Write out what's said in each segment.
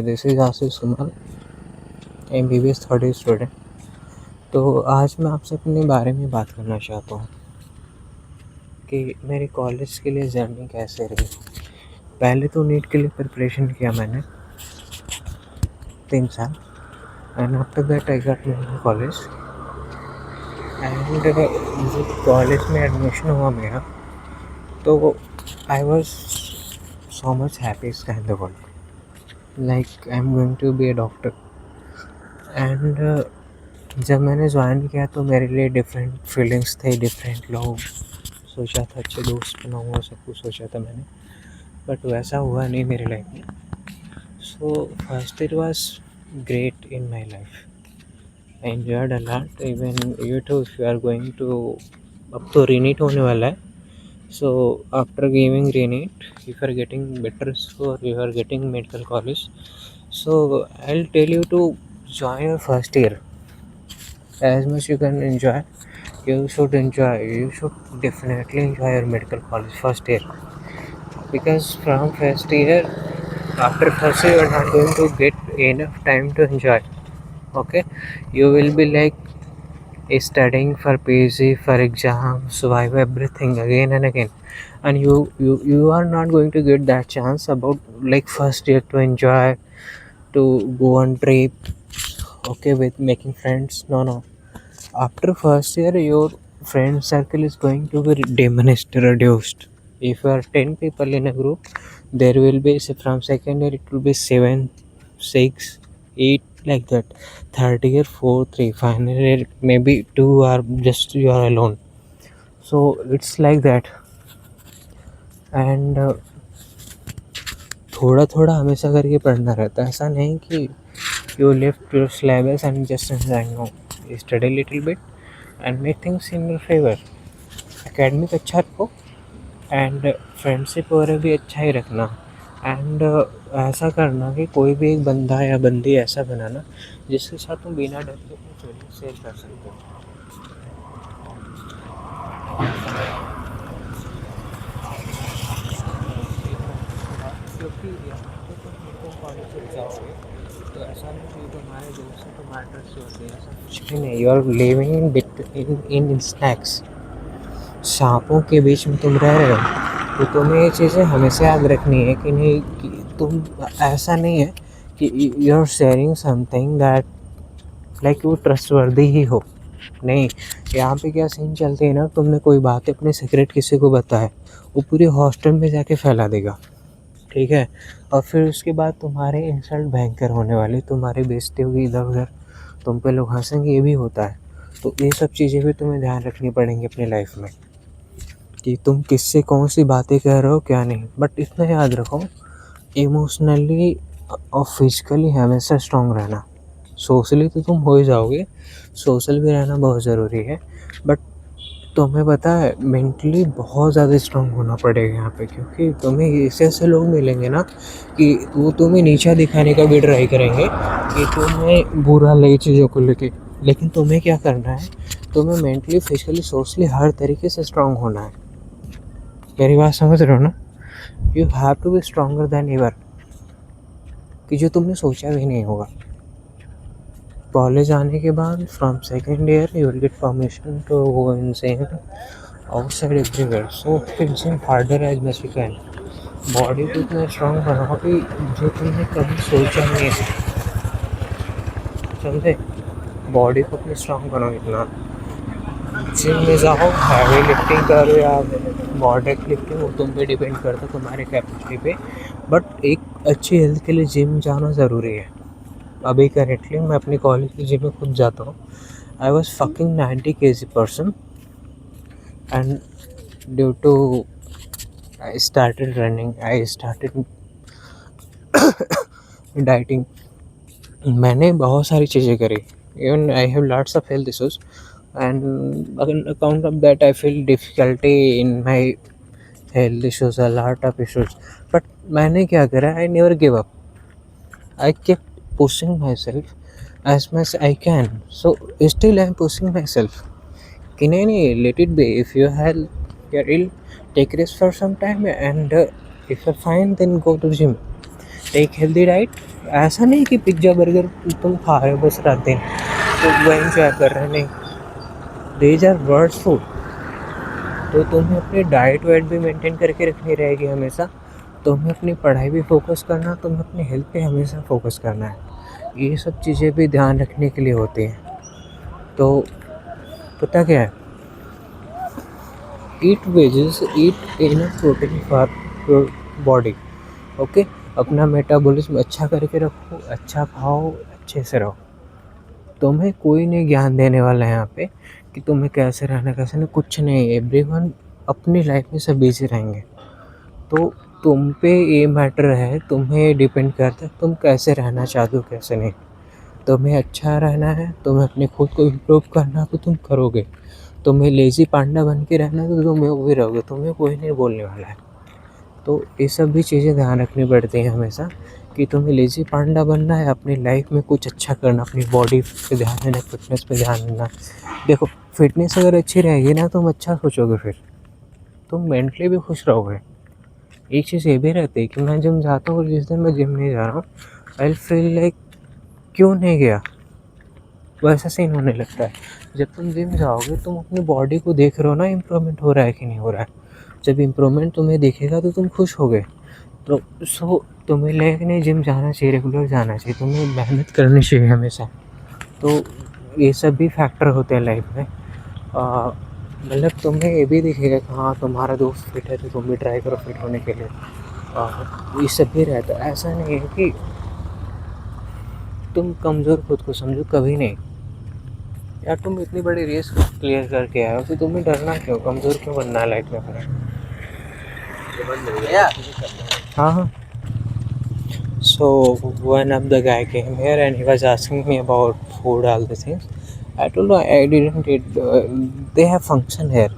This is Ashish Kumar, MBBS third year student. तो आज मैं आपसे अपने बारे में बात करना चाहता हूँ कि मेरी कॉलेज के लिए जर्नी कैसे रही। पहले तो नीट के लिए प्रिपरेशन किया मैंने 3 साल, and after that I got my college. And जब कॉलेज में एडमिशन हुआ मेरा, तो I was so much happy sky in the world, like I am going to be a doctor. And जब मैंने ज्वाइन किया तो मेरे लिए डिफरेंट फीलिंग्स थे, डिफरेंट लोग, सोचा था अच्छे दोस्त बनाऊँगा, सब कुछ सोचा था मैंने, बट वैसा हुआ नहीं मेरी लाइफ में। So first year was great in my life, I enjoyed a lot. Even you too, if you are going to, अब तो रीनीट होने वाला है। So after giving re NEET, if you are getting better score, you are getting medical college, so I'll tell you to join your first year as much you can enjoy. You should enjoy, you should definitely enjoy your medical college first year, because from first year, after first year, you're not going to get enough time to enjoy. Okay, you will be like studying for PhD, for exams, survive everything again and again, and you are not going to get that chance about like first year to enjoy, to go on trip, okay, with making friends. No, after first year your friend circle is going to be diminished, reduced. If you are 10 people in a group, there will be, say, from second year it will be 7, 6, 8, like that. Third year 4, 3, final year maybe 2, or just you are alone. So it's like that. And थोड़ा थोड़ा हमेशा करके पढ़ना रहता है, ऐसा नहीं कि you left your syllabus and just enjoying. No, study little bit and make things in your favor. Academic अच्छा रखो, एंड फ्रेंडशिप वगैरह भी अच्छा ही रखना। एंड ऐसा करना कि कोई भी एक बंदा या बंदी ऐसा बनाना जिसके साथ तुम बिना डर के अपनी फीलिंग शेयर कर सकते हो। क्योंकि यहाँ पे तुम मेडिकल कॉलेज से जाओगे तो ऐसा नहीं कि तुम्हारे दोस्त से तुम्हारे ट्रस्ट होते हैं, ऐसा कुछ भी नहीं। You are living in snakes, सांपों के बीच में तुम रह रहे हो। तो तुम्हें ये चीज़ें हमेशा याद रखनी है कि नहीं, कि तुम, ऐसा नहीं है कि you are sharing something that like you trustworthy ही हो। नहीं, यहाँ पे क्या सीन चलते हैं ना, तुमने कोई बात अपने सीक्रेट किसी को बताया, वो पूरी हॉस्टल में जाके फैला देगा, ठीक है। और फिर उसके बाद तुम्हारे इंसल्ट भयंकर होने वाली, तुम्हारी बेइज्जती होगी इधर उधर, तुम पे लोग हंसेंगे, ये भी होता है। तो ये सब चीज़ें भी तुम्हें ध्यान रखनी पड़ेंगी अपनी लाइफ में, कि तुम किससे कौन सी बातें कह रहे हो क्या नहीं। बट इतना याद रखो, इमोशनली और फिजिकली हमेशा स्ट्रॉन्ग रहना। सोशली तो तुम हो ही जाओगे, सोशल भी रहना बहुत ज़रूरी है, बट तुम्हें पता है मेंटली बहुत ज़्यादा स्ट्रॉन्ग होना पड़ेगा यहाँ पे, क्योंकि तुम्हें ऐसे ऐसे लोग मिलेंगे ना कि वो तुम्हें नीचा दिखाने का भी ट्राई करेंगे, कि तुम्हें बुरा लगे चीज़ों को लेके। लेकिन तुम्हें क्या करना है, तुम्हें मेंटली, फिजिकली, सोशली हर तरीके से स्ट्रॉन्ग होना है। मेरी बात समझ रहे हो ना? You have to be stronger than ever, कि जो तुमने सोचा भी नहीं होगा। कॉलेज आने के बाद from second year you will get permission to go in same outside everywhere. So फिर gym harder as much you can, body को इतना स्ट्रॉन्ग बनाओ कि जो तुमने कभी सोचा नहीं है, समझे? बॉडी को अपनी स्ट्रॉन्ग बनाओ इतना। जिम में जाओ, हैवी लिफ्टिंग करो या मॉडरेट लिफ्टिंग, वो तुम पे डिपेंड करता है, तुम्हारे कैपेसिटी पे। बट एक अच्छी हेल्थ के लिए जिम जाना ज़रूरी है। अभी करेंटली मैं अपनी कॉलेज की जिम में खुद जाता हूँ। I was fucking 90 kg person, and due to I started running, I started dieting. मैंने बहुत सारी चीज़ें करी, even I have lots of health issues, and on account of that I feel difficulty in my health issues, a lot of issues. But मैंने क्या करा, I never give up, I kept pushing myself as much I can. So still I'm pushing myself. कि नहीं, let it be. If you have, you're ill, take rest for some time, and if you're fine, then go to gym. Take healthy diet, ऐसा नहीं कि pizza burger तुम खा रहे हो बस रात दिन तो वो एंजॉय कर रहे हैं, नहीं, दीज आर वर्ड्स फूड। तो तुम्हें अपनी डाइट वाइट भी मेंटेन करके रखनी रहेगी हमेशा, तुम्हें अपनी पढ़ाई भी फोकस करना, तुम्हें अपनी हेल्थ पे हमेशा फोकस करना है। ये सब चीज़ें भी ध्यान रखने के लिए होती हैं। तो पता क्या है, eat veggies, eat enough protein for your body. Okay, अपना मेटाबॉलिज्म अच्छा करके रखो, अच्छा खाओ, अच्छे से रहो। तुम्हें कोई नहीं ज्ञान देने वाला है यहाँ पे कि तुम्हें कैसे रहना कैसे नहीं, कुछ नहीं। एवरीवन अपनी लाइफ में सब बिजी रहेंगे। तो तुम पे ये मैटर है, तुम्हें डिपेंड करता है तुम कैसे रहना चाहते हो कैसे नहीं। तुम्हें अच्छा रहना है, तुम्हें अपने खुद को इम्प्रूव करना है तो तुम करोगे। तुम्हें लेज़ी पांडा बन के रहना है तो तुम वो भी रहोगे, तुम्हें कोई नहीं बोलने वाला है। तो ये सब भी चीज़ें ध्यान रखनी पड़ती हैं हमेशा कि तुम्हें लेज़ी पांडा बनना है, अपनी लाइफ में कुछ अच्छा करना, अपनी बॉडी पे ध्यान देना, फिटनेस पे ध्यान देना। देखो, फिटनेस अगर अच्छी रहेगी ना तुम अच्छा सोचोगे, फिर तुम मेंटली भी खुश रहोगे। एक चीज़ ये भी रहती है कि मैं जिम जाता हूँ और जिस दिन मैं जिम नहीं जा रहा हूँ, आई फील लाइक क्यों नहीं गया, वैसा सीन होने लगता है। जब तुम जिम जाओगे तुम अपनी बॉडी को देख रहे हो ना, इम्प्रूवमेंट हो रहा है कि नहीं हो रहा है। जब इम्प्रूवमेंट तुम्हें दिखेगा तो तुम खुश होगे। तो तुम्हें लेकिन जिम जाना चाहिए, रेगुलर जाना चाहिए, तुम्हें मेहनत करनी चाहिए हमेशा। तो ये सब भी फैक्टर होते हैं लाइफ में। मतलब तुम्हें ये भी दिखेगा कि हाँ तुम्हारा दोस्त फिट है तो तुम भी ट्राई करो फिट होने के लिए। ये सब भी रहता है, ऐसा नहीं है कि तुम कमज़ोर खुद को समझो, कभी नहीं। यार तुम इतनी बड़ी रेस क्लियर करके आए हो तो तुम्हें डरना क्यों, कमज़ोर क्यों बनना है लाइफ में अपने। हाँ हाँ। So one of the guy came here and he was asking me about food, all the things. I told him I didn't eat. They have function here,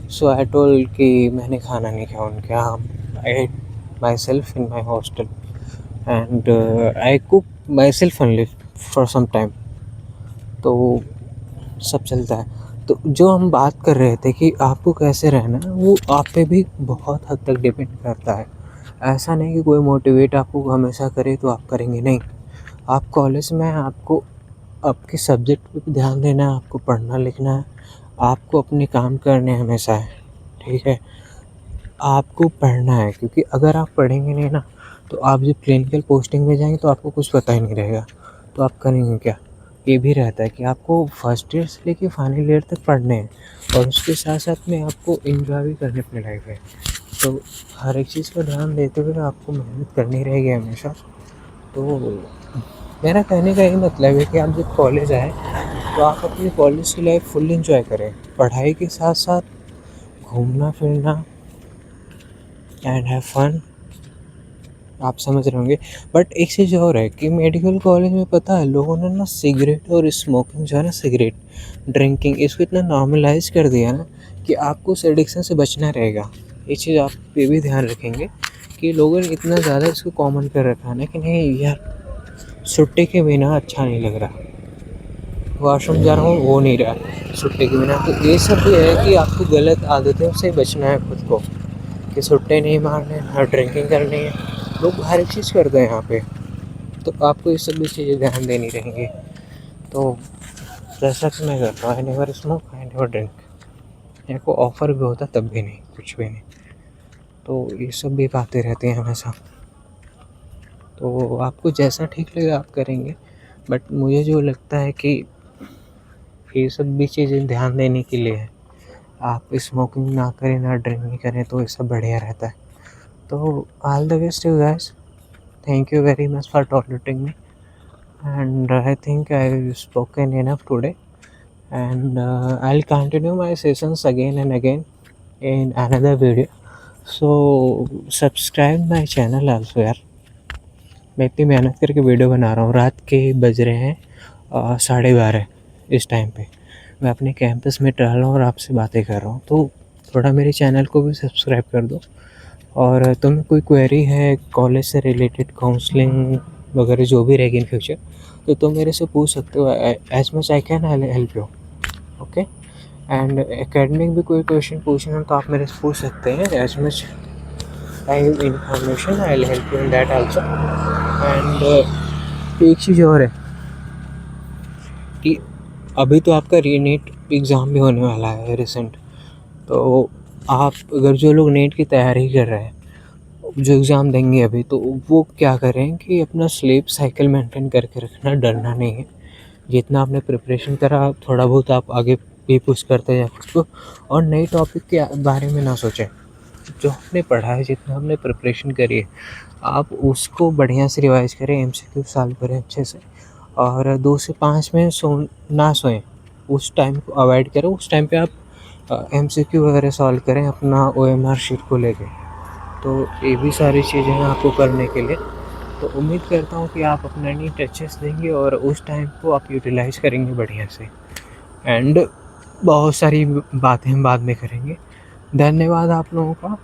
so I told कि मैंने खाना नहीं खाया उनके यहाँ. I ate myself in my hostel and I cook myself only for some time. तो सब चलता है। तो जो हम बात कर रहे थे कि आपको कैसे रहना है, वो आप पे भी बहुत हद तक डिपेंड करता है। ऐसा नहीं कि कोई मोटिवेट आपको हमेशा करे तो आप करेंगे, नहीं। आप कॉलेज में आपको आपके सब्जेक्ट पे भी ध्यान देना है, आपको पढ़ना लिखना है, आपको अपने काम करने हमेशा है, ठीक है। आपको पढ़ना है क्योंकि अगर आप पढ़ेंगे नहीं ना तो आप जब क्लिनिकल पोस्टिंग में जाएंगे तो आपको कुछ पता ही नहीं रहेगा, तो आप करेंगे क्या। ये भी रहता है कि आपको फर्स्ट ईयर से लेके फाइनल ईयर तक पढ़ने हैं और उसके साथ साथ में आपको एंजॉय भी करने अपनी लाइफ में। तो हर एक चीज़ पर ध्यान देते हुए आपको मेहनत करनी रहेगी हमेशा। तो मेरा कहने का यही मतलब है कि आप जब कॉलेज आए तो आप अपनी कॉलेज की लाइफ फुल एंजॉय करें, पढ़ाई के साथ साथ घूमना फिरना एंड हैव फन, आप समझ रहे होंगे। बट एक चीज़ और है कि मेडिकल कॉलेज में पता है लोगों ने ना सिगरेट और स्मोकिंग जो है ना, सिगरेट ड्रिंकिंग, इसको इतना नॉर्मलाइज कर दिया ना कि आपको उस एडिक्शन से बचना रहेगा। ये चीज़ आप ये भी ध्यान रखेंगे कि लोगों ने इतना ज़्यादा इसको कॉमन कर रखा है ना कि नहीं यार छुट्टी के बिना अच्छा नहीं लग रहा, वॉशरूम जा रहा हूँ वो नहीं रहा छुट्टी के बिना। तो ये सब भी है कि आपको गलत आदतों से बचना है खुद को, कि छुट्टे नहीं मारने, ना ड्रिंकिंग करनी है। लोग हर एक चीज़ करते हैं यहाँ पे, तो आपको ये सब भी चीज़ें ध्यान देनी रहेंगी। तो जैसा कि मैं करता हूँ, I never smoke, I never drink. मेरे को ऑफ़र भी होता तब भी नहीं, कुछ भी नहीं। तो ये सब भी बातें रहती हैं हमेशा। तो आपको जैसा ठीक लगे आप करेंगे, बट मुझे जो लगता है कि ये सब भी चीज़ें ध्यान देने के लिए है। आप स्मोकिंग ना करें, ना ड्रिंकिंग करें, तो ये सब बढ़िया रहता है। तो all the best you guys, thank you very much for tolerating me, and I think I've spoken enough today, and I'll continue my sessions again and again in another video. So subscribe my channel also यार। मैं इतनी मेहनत करके video बना रहा हूँ, रात के बज रहे हैं 12:30 इस टाइम पे मैं अपने कैंपस में टहल रहा हूँ और आपसे बातें कर रहा हूँ। तो थोड़ा मेरे चैनल को भी सब्सक्राइब कर दो। और तुम्हें कोई क्वेरी है कॉलेज से रिलेटेड, काउंसलिंग वगैरह जो भी रहेगी इन फ्यूचर, तो तुम मेरे से पूछ सकते हो। As much I can I help you, okay. And academic भी कोई क्वेश्चन पूछना तो आप मेरे से पूछ सकते हैं। As much I have information I will help you in that also. And एक चीज़ और है कि अभी तो आपका रीनेट एग्ज़ाम भी होने वाला है रिसेंट। तो आप अगर जो लोग नेट की तैयारी कर रहे हैं, जो एग्ज़ाम देंगे अभी, तो वो क्या करें कि अपना स्लीप साइकिल मेंटेन करके रखना, डरना नहीं है। जितना आपने प्रिपरेशन करा, थोड़ा बहुत आप आगे भी पुश करते जाएँ खुद को, और नए टॉपिक के बारे में ना सोचें। जो आपने पढ़ा है, जितना आपने प्रिपरेशन करी है, आप उसको बढ़िया से रिवाइज़ करें, एमसीक्यू सॉल्व करें अच्छे से, और 2 से 5 में ना सोएं। उस टाइम को अवॉइड करें, उस टाइम पे आप एमसीक्यू वगैरह सॉल्व करें अपना ओएमआर शीट को लेके। तो ये भी सारी चीज़ें हैं आपको करने के लिए। तो उम्मीद करता हूँ कि आप अपना नहीं टचेस देंगे और उस टाइम को आप यूटिलाइज़ करेंगे बढ़िया से, एंड बहुत सारी बातें हम बाद में करेंगे। धन्यवाद आप लोगों का।